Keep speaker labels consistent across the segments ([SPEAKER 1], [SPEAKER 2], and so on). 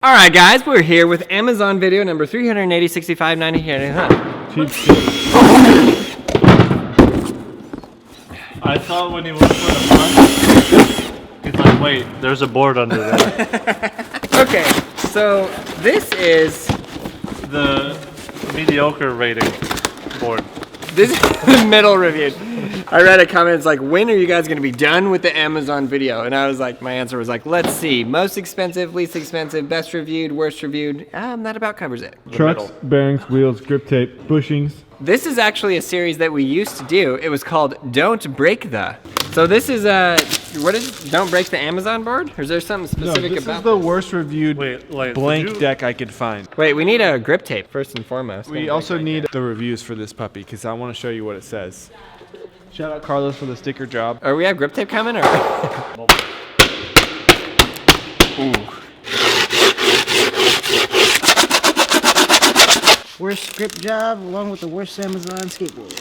[SPEAKER 1] All right, guys, we're here with Amazon video number 3806590 here.
[SPEAKER 2] I thought when he went for the front, he's like, wait, there's a board under there.
[SPEAKER 1] Okay, so this is
[SPEAKER 2] The mediocre rating board.
[SPEAKER 1] this is the middle review. I read a comment, it's like, when are you guys gonna be done with the Amazon video? And I was like, my answer was like, let's see. Most expensive, least expensive, best reviewed, worst reviewed. That about covers it.
[SPEAKER 3] Trucks, bearings, wheels, grip tape, bushings.
[SPEAKER 1] This is actually a series that we used to do. It was called Don't Break the. So this is what is it? Don't Break the Amazon board? Or is there something specific
[SPEAKER 3] this
[SPEAKER 1] about
[SPEAKER 3] is the worst reviewed
[SPEAKER 2] Wait,
[SPEAKER 3] blank deck I could find.
[SPEAKER 1] Wait, we need a grip tape first and foremost.
[SPEAKER 3] We also need the reviews for this puppy because I want to show you what it says. Shout out Carlos for the sticker job.
[SPEAKER 1] Are we have grip tape coming or? Ooh.
[SPEAKER 4] Worst grip job, along with the worst Amazon skateboard.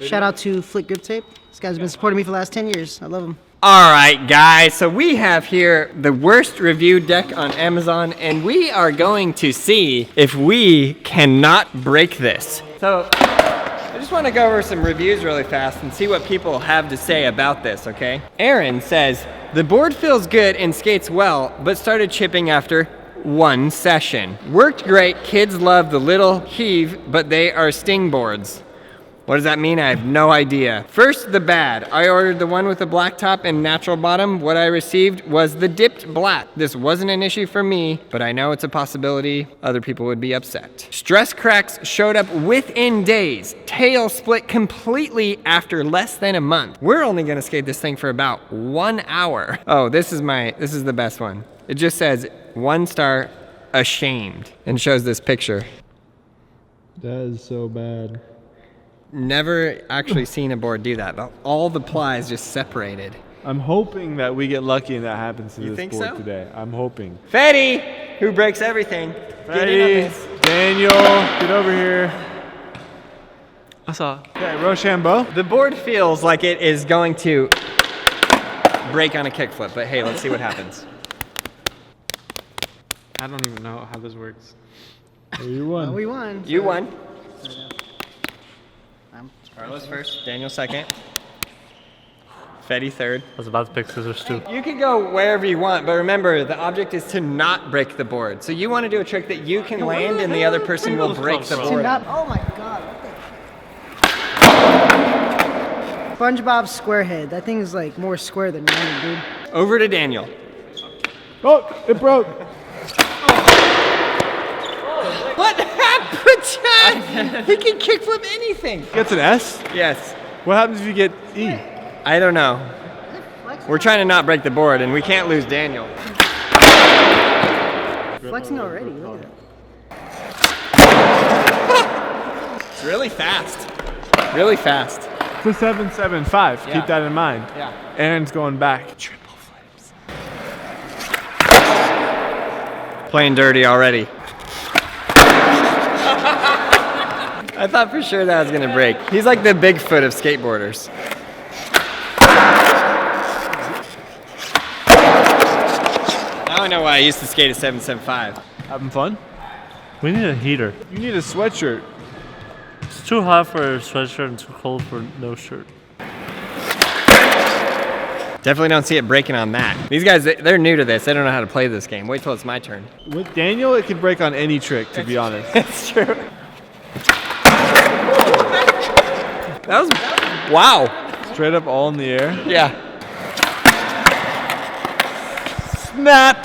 [SPEAKER 4] Shout out to Flick Grip Tape. This guy's been supporting me for the last 10 years. I love him.
[SPEAKER 1] All right, guys, so we have here the worst reviewed deck on Amazon, and we are going to see if we cannot break this. So I just want to go over some reviews really fast and see what people have to say about this, okay? Aaron says, the board feels good and skates well, but started chipping after one session. Worked great, kids love the little heave, but they are sting boards. What does that mean? I have no idea. First, the bad. I ordered the one with the black top and natural bottom. What I received was the dipped black. This wasn't an issue for me, but I know it's a possibility. Other people would be upset. Stress cracks showed up within days. Tail split completely after less than a month. We're only gonna skate this thing for about 1 hour. Oh, this is the best one. It just says 1 star, ashamed, and shows this picture.
[SPEAKER 3] That is so bad.
[SPEAKER 1] Never actually seen a board do that. All the plies just separated.
[SPEAKER 3] I'm hoping that we get lucky and that happens to
[SPEAKER 1] You
[SPEAKER 3] this
[SPEAKER 1] think
[SPEAKER 3] board
[SPEAKER 1] so?
[SPEAKER 3] today. I'm hoping.
[SPEAKER 1] Fetty, who breaks everything. Get in on
[SPEAKER 3] Ready?
[SPEAKER 1] this.
[SPEAKER 3] Daniel, get over here.
[SPEAKER 2] I saw.
[SPEAKER 3] Okay, Rochambeau.
[SPEAKER 1] The board feels like it is going to break on a kickflip, but hey, let's see what happens.
[SPEAKER 2] I don't even know how this works.
[SPEAKER 3] You won.
[SPEAKER 4] We won.
[SPEAKER 1] You won.
[SPEAKER 4] I'm
[SPEAKER 1] Carlos first, Daniel second, Fetty third.
[SPEAKER 2] I was about to pick scissors too.
[SPEAKER 1] You can go wherever you want, but remember, the object is to not break the board. So you want to do a trick that you can land and the other person will break the
[SPEAKER 4] to
[SPEAKER 1] board.
[SPEAKER 4] not. Oh my God! What the? SpongeBob SquareHead. That thing is like more square than rounded, dude.
[SPEAKER 1] Over to Daniel.
[SPEAKER 3] Oh, it broke.
[SPEAKER 1] What happened? He can kickflip anything.
[SPEAKER 3] Gets an S?
[SPEAKER 1] Yes.
[SPEAKER 3] What happens if you get E?
[SPEAKER 1] I don't know. We're trying to not break the board, and we can't lose Daniel.
[SPEAKER 4] Flexing already. Look at it.
[SPEAKER 1] It's really fast. Really fast.
[SPEAKER 3] It's a 775.
[SPEAKER 1] Yeah.
[SPEAKER 3] Keep that in mind.
[SPEAKER 1] Yeah.
[SPEAKER 3] Aaron's going back. Triple flips.
[SPEAKER 1] Playing dirty already. I thought for sure that was gonna break. He's like the Bigfoot of skateboarders. Now I know why I used to skate a 775.
[SPEAKER 3] Having fun?
[SPEAKER 2] We need a heater.
[SPEAKER 3] You need a sweatshirt.
[SPEAKER 2] It's too hot for a sweatshirt and too cold for no shirt.
[SPEAKER 1] Definitely don't see it breaking on that. These guys, they're new to this. They don't know how to play this game. Wait till it's my turn.
[SPEAKER 3] With Daniel, it could break on any trick, to be honest.
[SPEAKER 1] It's true. That was, wow.
[SPEAKER 3] Straight up all in the air.
[SPEAKER 1] Yeah. Snap.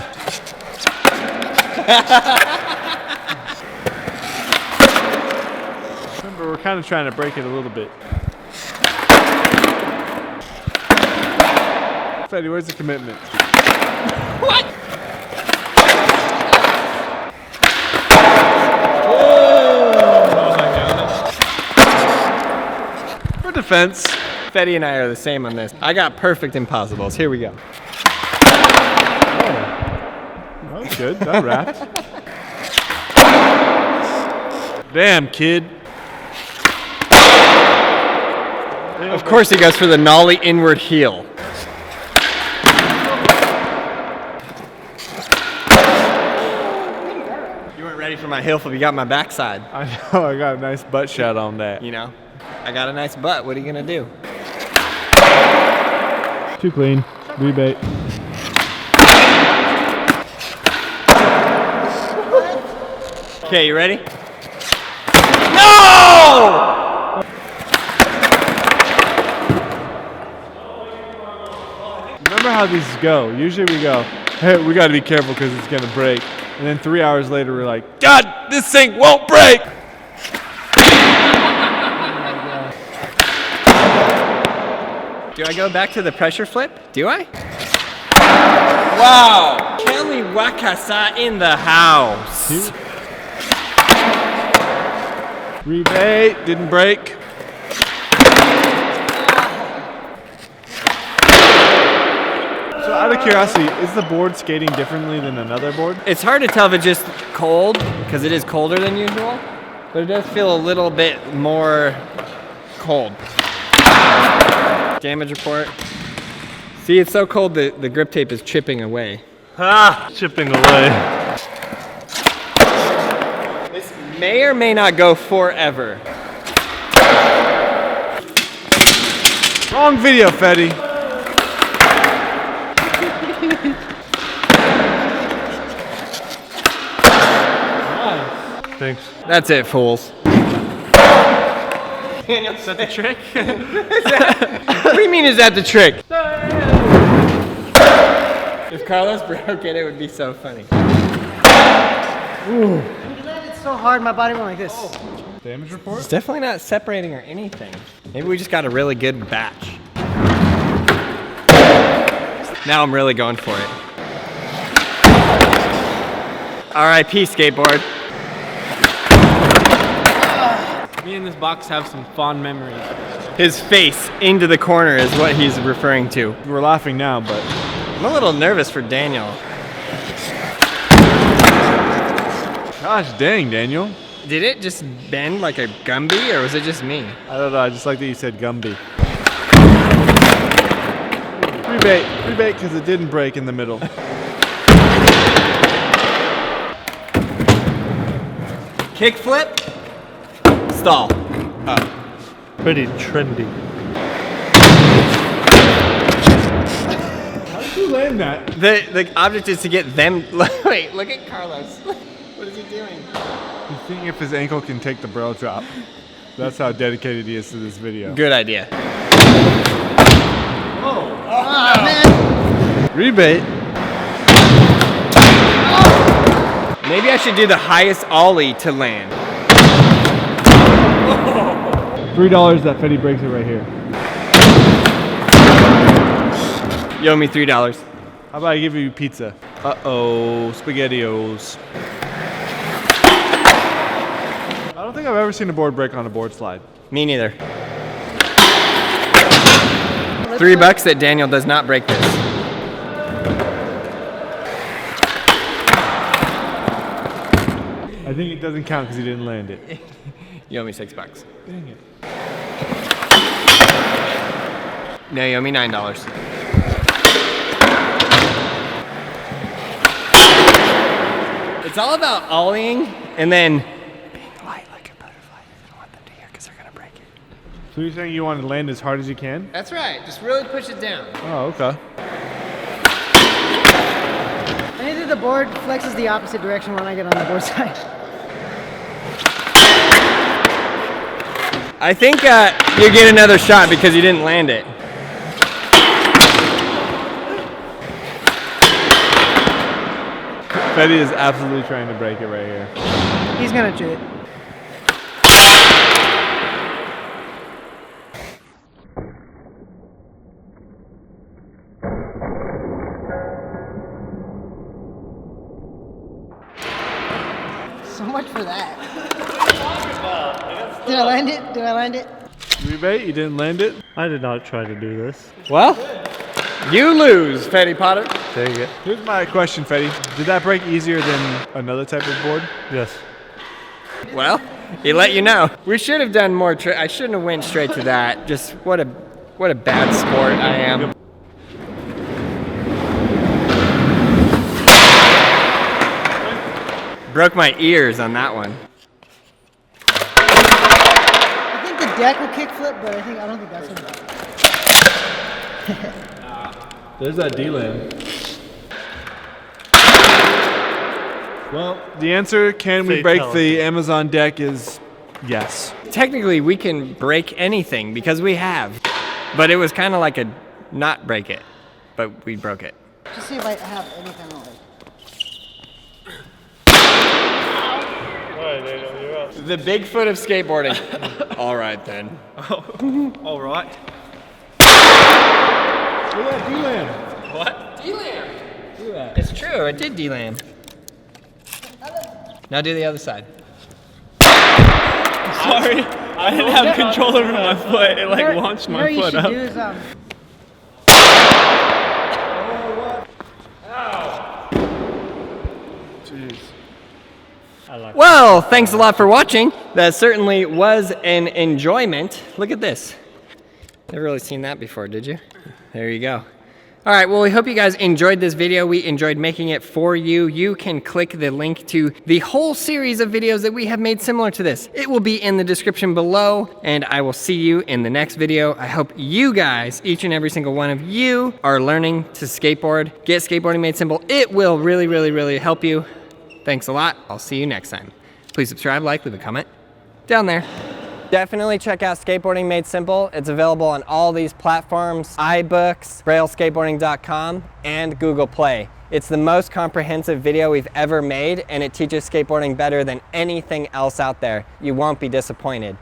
[SPEAKER 3] Remember, we're kind of trying to break it a little bit. Fetty, where's the commitment?
[SPEAKER 1] What?
[SPEAKER 3] For defense.
[SPEAKER 1] Fetty and I are the same on this. I got perfect impossibles. Here we go.
[SPEAKER 3] That was good. That wrapped. Damn, kid.
[SPEAKER 1] Of course he goes for the nollie inward heel. ready for my heel flip. You got my backside.
[SPEAKER 3] I know, I got a nice butt shot on that.
[SPEAKER 1] You know, I got a nice butt. What are you gonna do?
[SPEAKER 3] Too clean. Rebate.
[SPEAKER 1] Okay, you ready? No!
[SPEAKER 3] Remember how these go. Usually we go, hey, we gotta be careful because it's gonna break. And then 3 hours later we're like, God, this thing won't break!
[SPEAKER 1] Do I go back to the pressure flip? Do I? Wow! Kelly Wakasa in the house.
[SPEAKER 3] Rebate, didn't break. So out of curiosity, is the board skating differently than another board?
[SPEAKER 1] It's hard to tell if it's just cold, because it is colder than usual, but it does feel a little bit more cold. Damage report. See, it's so cold that the grip tape is chipping away.
[SPEAKER 2] Ah, chipping away.
[SPEAKER 1] This may or may not go forever.
[SPEAKER 3] Wrong video, Fetty.
[SPEAKER 2] Thanks.
[SPEAKER 1] That's it, fools.
[SPEAKER 3] Daniel, is that the trick?
[SPEAKER 1] What do you mean, is that the trick? If Carlos broke it, it would be so funny.
[SPEAKER 4] When you landed so hard, my body went like this.
[SPEAKER 3] Damage report?
[SPEAKER 1] It's definitely not separating or anything. Maybe we just got a really good batch. Now I'm really going for it. R.I.P. skateboard.
[SPEAKER 5] Me and this box have some fond memories.
[SPEAKER 1] His face into the corner is what he's referring to.
[SPEAKER 3] We're laughing now, but
[SPEAKER 1] I'm a little nervous for Daniel.
[SPEAKER 3] gosh dang, Daniel.
[SPEAKER 1] Did it just bend like a Gumby, or was it just me?
[SPEAKER 3] I don't know, I just like that you said Gumby. Rebate, because it didn't break in the middle.
[SPEAKER 1] Kick flip, stall, up.
[SPEAKER 2] Pretty trendy.
[SPEAKER 3] How did you land that?
[SPEAKER 1] The object is to get them. Wait, look at Carlos. What is he doing?
[SPEAKER 3] He's seeing if his ankle can take the Braille drop. That's how dedicated he is to this video.
[SPEAKER 1] Good idea.
[SPEAKER 3] Rebate.
[SPEAKER 1] Maybe I should do the highest ollie to land.
[SPEAKER 3] $3 that Fetty breaks it right here.
[SPEAKER 1] You owe me $3.
[SPEAKER 3] How about I give you pizza? Uh-oh, SpaghettiOs. I don't think I've ever seen a board break on a board slide.
[SPEAKER 1] Me neither. $3 that Daniel does not break this.
[SPEAKER 3] I think it doesn't count because he didn't land it.
[SPEAKER 1] You owe me $6.
[SPEAKER 3] Dang it.
[SPEAKER 1] No, you owe me $9. It's all about ollieing and then being light like a butterfly. You don't want them to hear because they're gonna break it.
[SPEAKER 3] So you're saying you want to land as hard as you can?
[SPEAKER 1] That's right. Just really push it down.
[SPEAKER 3] Oh, okay.
[SPEAKER 4] Anything the board flexes the opposite direction when I get on the board side.
[SPEAKER 1] I think you get another shot because you didn't land it.
[SPEAKER 3] Fetty is absolutely trying to break it right here.
[SPEAKER 4] He's gonna cheat. So much for that. Did I land it? Did I land it?
[SPEAKER 3] Rebate, you didn't land it?
[SPEAKER 2] I did not try to do this.
[SPEAKER 1] Well, you lose, Fetty Potter.
[SPEAKER 2] Dang it.
[SPEAKER 3] Here's my question, Fetty. Did that break easier than another type of board?
[SPEAKER 2] Yes.
[SPEAKER 1] Well, he let you know. We should have done more. I shouldn't have went straight to that. Just what a bad sport I am. broke my ears on that one.
[SPEAKER 4] I think the deck will kickflip, but I don't think that's gonna.
[SPEAKER 3] There's that D-Lam. Well, the answer, can we break the Amazon deck, is yes.
[SPEAKER 1] Technically, we can break anything because we have. But it was kind of like a not break it, but we broke it.
[SPEAKER 4] Just see if I have anything like.
[SPEAKER 1] The Bigfoot of skateboarding. All right then.
[SPEAKER 5] All right.
[SPEAKER 3] Look at that D-Lam.
[SPEAKER 1] What? D-Lam. It's true, I did D-Lam. Now do the other side.
[SPEAKER 5] Sorry, I didn't have control over my foot. It like launched my foot up.
[SPEAKER 4] You should do is,
[SPEAKER 1] Well, thanks a lot for watching. That certainly was an enjoyment. Look at this. Never really seen that before, did you? There you go. All right, well, we hope you guys enjoyed this video. We enjoyed making it for you. You can click the link to the whole series of videos that we have made similar to this. It will be in the description below, and I will see you in the next video. I hope you guys, each and every single one of you, are learning to skateboard. Get skateboarding made simple. It will really, really, really help you. Thanks a lot. I'll see you next time. Please subscribe, like, leave a comment down there. Definitely check out Skateboarding Made Simple. It's available on all these platforms, iBooks, BrailleSkateboarding.com, and Google Play. It's the most comprehensive video we've ever made, and it teaches skateboarding better than anything else out there. You won't be disappointed.